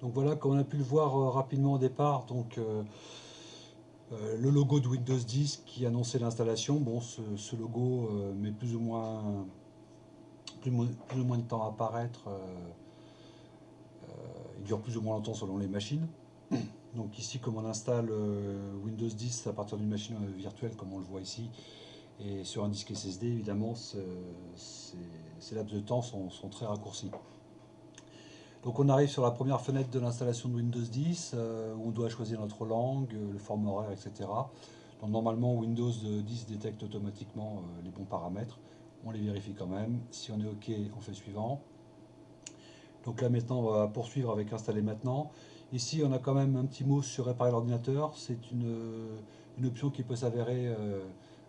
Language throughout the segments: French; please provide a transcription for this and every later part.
Donc voilà, comme on a pu le voir rapidement au départ, le logo de Windows 10 qui annonçait l'installation. Bon, ce logo met plus ou moins de temps à apparaître. Il dure plus ou moins longtemps selon les machines. Donc ici, comme on installe Windows 10 à partir d'une machine virtuelle, comme on le voit ici, et sur un disque SSD, évidemment, ces laps de temps sont très raccourcis. Donc on arrive sur la première fenêtre de l'installation de Windows 10, où on doit choisir notre langue, le format horaire, etc. Donc normalement Windows 10 détecte automatiquement les bons paramètres. On les vérifie quand même. Si on est OK, on fait suivant. Donc là maintenant on va poursuivre avec installer maintenant. Ici on a quand même un petit mot sur réparer l'ordinateur. C'est une option qui peut s'avérer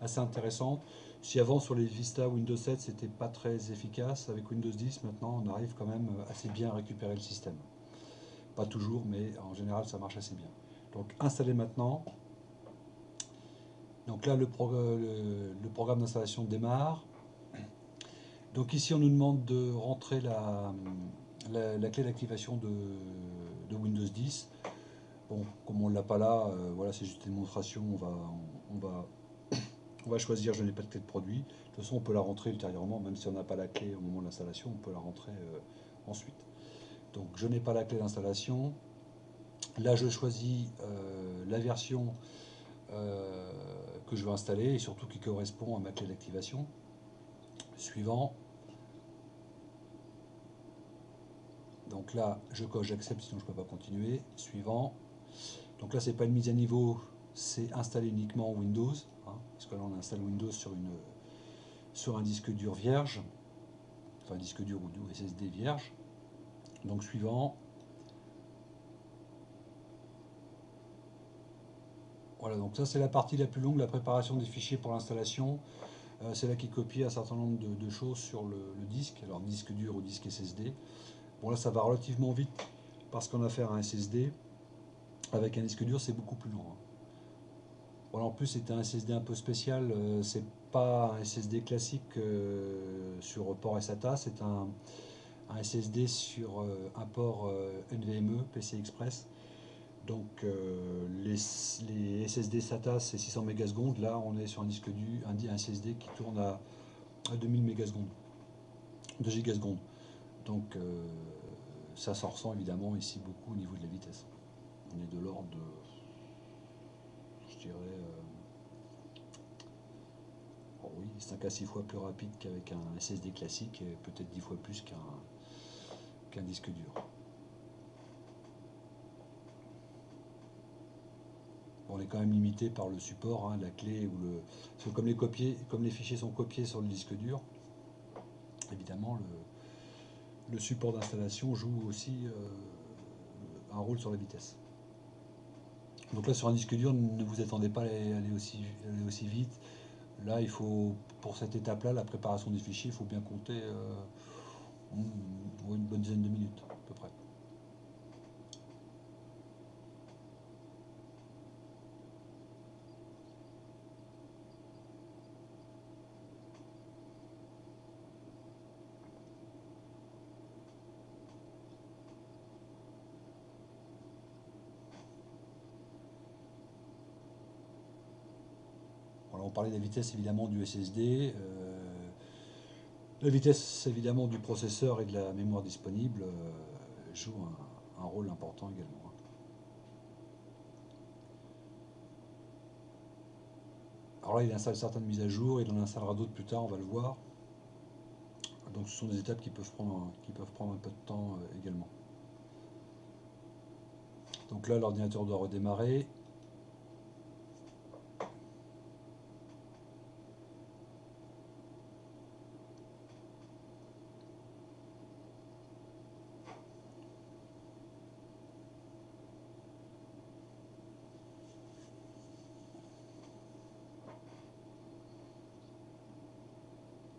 assez intéressante. Si avant sur les Vista Windows 7 c'était pas très efficace, avec Windows 10 maintenant on arrive quand même assez bien à récupérer le système. Pas toujours, mais en général ça marche assez bien. Donc installer maintenant. Donc là le programme d'installation démarre. Donc ici on nous demande de rentrer la clé d'activation de Windows 10. Bon, comme on ne l'a pas là, voilà, c'est juste une démonstration. On va, on va choisir je n'ai pas de clé de produit. De toute façon, on peut la rentrer ultérieurement, même si on n'a pas la clé au moment de l'installation, on peut la rentrer ensuite. Donc je n'ai pas la clé d'installation. Là, je choisis la version que je veux installer et surtout qui correspond à ma clé d'activation. Suivant. Donc là, je coche j'accepte, sinon je ne peux pas continuer. Suivant. Donc là, c'est pas une mise à niveau, c'est installer uniquement Windows, hein, parce que là, on installe Windows sur un disque dur vierge, enfin un disque dur ou SSD vierge. Donc suivant. Voilà, donc ça c'est la partie la plus longue, la préparation des fichiers pour l'installation. C'est là qu'il copie un certain nombre de choses sur le disque, alors disque dur ou disque SSD. Bon là ça va relativement vite parce qu'on a affaire à un SSD. Avec un disque dur c'est beaucoup plus long, hein. Voilà, en plus c'est un SSD un peu spécial, c'est pas un SSD classique sur port SATA, c'est un SSD sur un port NVMe, PCI Express. Donc les SSD SATA c'est 600 mégasecondes, là on est sur un disque dur, un SSD qui tourne à 2000 mégasecondes, 2 gigasecondes. Donc ça s'en ressent évidemment ici beaucoup au niveau de la vitesse. On est de l'ordre de, je dirais, oh oui, 5 à 6 fois plus rapide qu'avec un SSD classique et peut-être 10 fois plus qu'un disque dur. Bon, on est quand même limité par le support, hein, la clé ou le. Parce que comme les fichiers sont copiés sur le disque dur, évidemment le support d'installation joue aussi un rôle sur la vitesse. Donc là sur un disque dur, ne vous attendez pas à aller aussi vite. Là il faut, pour cette étape-là, la préparation des fichiers, il faut bien compter une bonne dizaine de minutes à peu près. Voilà, on parlait des vitesses évidemment du SSD, la vitesse évidemment du processeur et de la mémoire disponible joue un rôle important également, hein. Alors là, il installe certaines mises à jour, il en installera d'autres plus tard, on va le voir. Donc ce sont des étapes qui peuvent prendre un peu de temps également. Donc là, l'ordinateur doit redémarrer.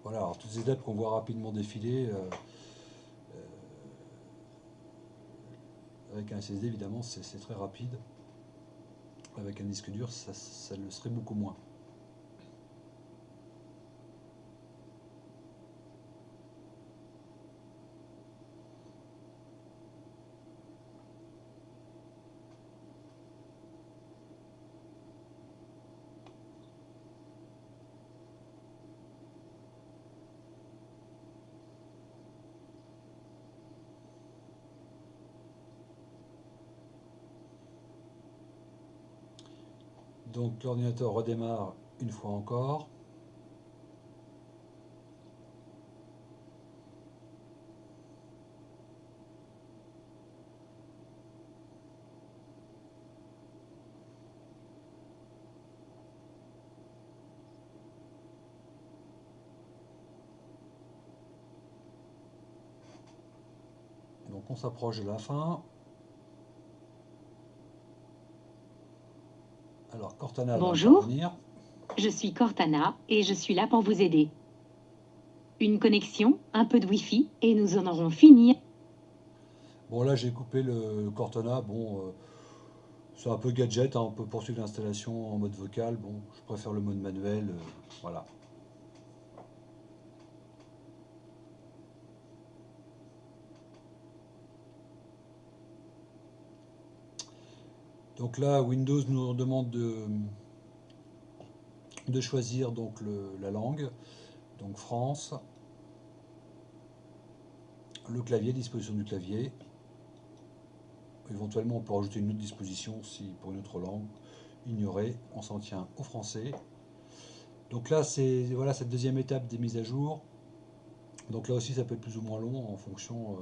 Voilà, alors toutes ces étapes qu'on voit rapidement défiler, avec un SSD évidemment c'est très rapide. Avec un disque dur, ça le serait beaucoup moins. Donc l'ordinateur redémarre une fois encore. Donc on s'approche de la fin. Alors Cortana va Bonjour, intervenir. je suis Cortana et je suis là pour vous aider. Une connexion, un peu de Wi-Fi et nous en aurons fini. Bon là j'ai coupé le Cortana. Bon, c'est un peu gadget, hein, on peut poursuivre l'installation en mode vocal. Bon, je préfère le mode manuel. Voilà. Donc là, Windows nous demande de choisir donc la langue, donc France, le clavier, disposition du clavier. Éventuellement, on peut rajouter une autre disposition si pour une autre langue, ignorer, on s'en tient au français. Donc là, c'est voilà cette deuxième étape des mises à jour. Donc là aussi, ça peut être plus ou moins long en fonction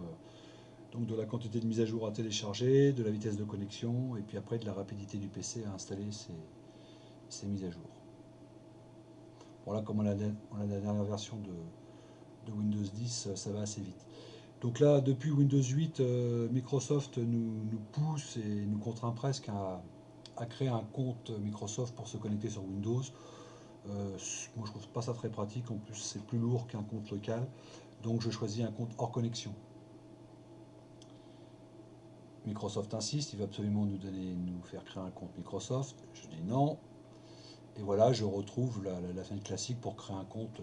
donc de la quantité de mises à jour à télécharger, de la vitesse de connexion, et puis après de la rapidité du PC à installer ces mises à jour. Voilà, comme on a la dernière version de Windows 10, ça va assez vite. Donc là, depuis Windows 8, Microsoft nous pousse et nous contraint presque à créer un compte Microsoft pour se connecter sur Windows. Moi, je trouve pas ça très pratique. En plus, c'est plus lourd qu'un compte local. Donc, je choisis un compte hors connexion. Microsoft insiste, il veut absolument nous faire créer un compte Microsoft. Je dis non. Et voilà, je retrouve la fenêtre classique pour créer un compte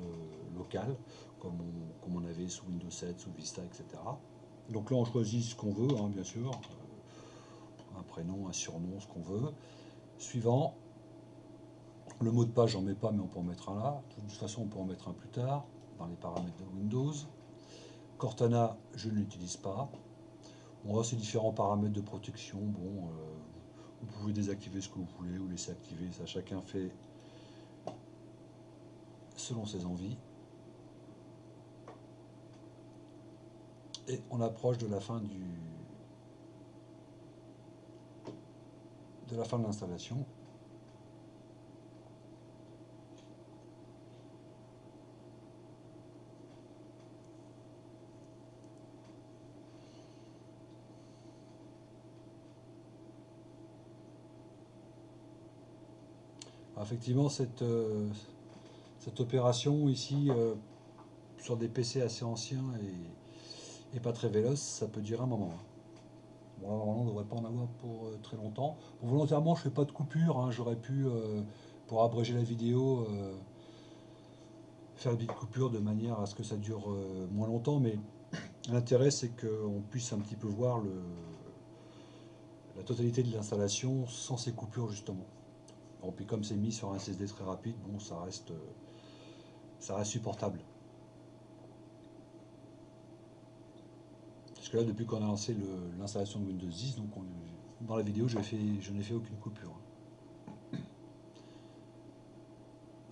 local, comme on avait sous Windows 7, sous Vista, etc. Donc là, on choisit ce qu'on veut, hein, bien sûr. Un prénom, un surnom, ce qu'on veut. Suivant. Le mot de passe, j'en mets pas, mais on peut en mettre un là. De toute façon, on peut en mettre un plus tard, dans les paramètres de Windows. Cortana, je ne l'utilise pas. On voit ces différents paramètres de protection. Bon, vous pouvez désactiver ce que vous voulez ou laisser activer. Ça, chacun fait selon ses envies. Et on approche de la fin de l'installation. Alors, effectivement, cette opération ici, sur des PC assez anciens et pas très véloces, ça peut durer un moment. Bon, là, normalement, on ne devrait pas en avoir pour très longtemps. Bon, volontairement, je ne fais pas de coupure, hein. J'aurais pu, pour abréger la vidéo, faire une petite coupure de manière à ce que ça dure moins longtemps. Mais l'intérêt, c'est qu'on puisse un petit peu voir la totalité de l'installation sans ces coupures, justement. Bon, puis comme c'est mis sur un SSD très rapide, bon, ça reste supportable. Parce que là, depuis qu'on a lancé l'installation de Windows 10, donc dans la vidéo, je n'ai fait aucune coupure.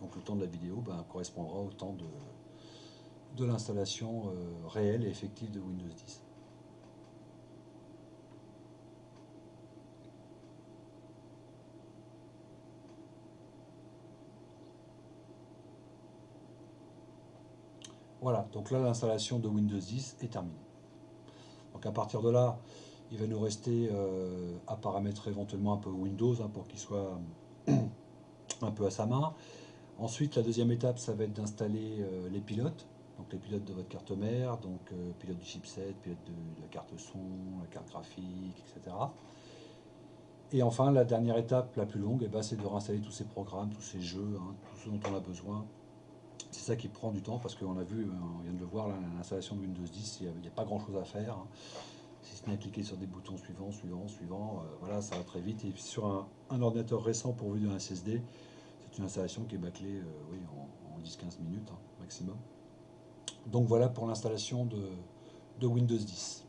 Donc le temps de la vidéo correspondra au temps de l'installation réelle et effective de Windows 10. Voilà, donc là l'installation de Windows 10 est terminée. Donc à partir de là, il va nous rester à paramétrer éventuellement un peu Windows, hein, pour qu'il soit un peu à sa main. Ensuite, la deuxième étape, ça va être d'installer les pilotes. Donc les pilotes de votre carte mère, donc pilote du chipset, pilote de la carte son, la carte graphique, etc. Et enfin, la dernière étape, la plus longue, c'est de réinstaller tous ces programmes, tous ces jeux, hein, tout ce dont on a besoin. C'est ça qui prend du temps parce qu'on a vu, on vient de le voir, l'installation de Windows 10, il n'y a pas grand chose à faire, hein. Si ce n'est à cliquer sur des boutons suivants, voilà, ça va très vite. Et sur un ordinateur récent pourvu d'un SSD, c'est une installation qui est bâclée oui, en 10-15 minutes, hein, maximum. Donc voilà pour l'installation de Windows 10.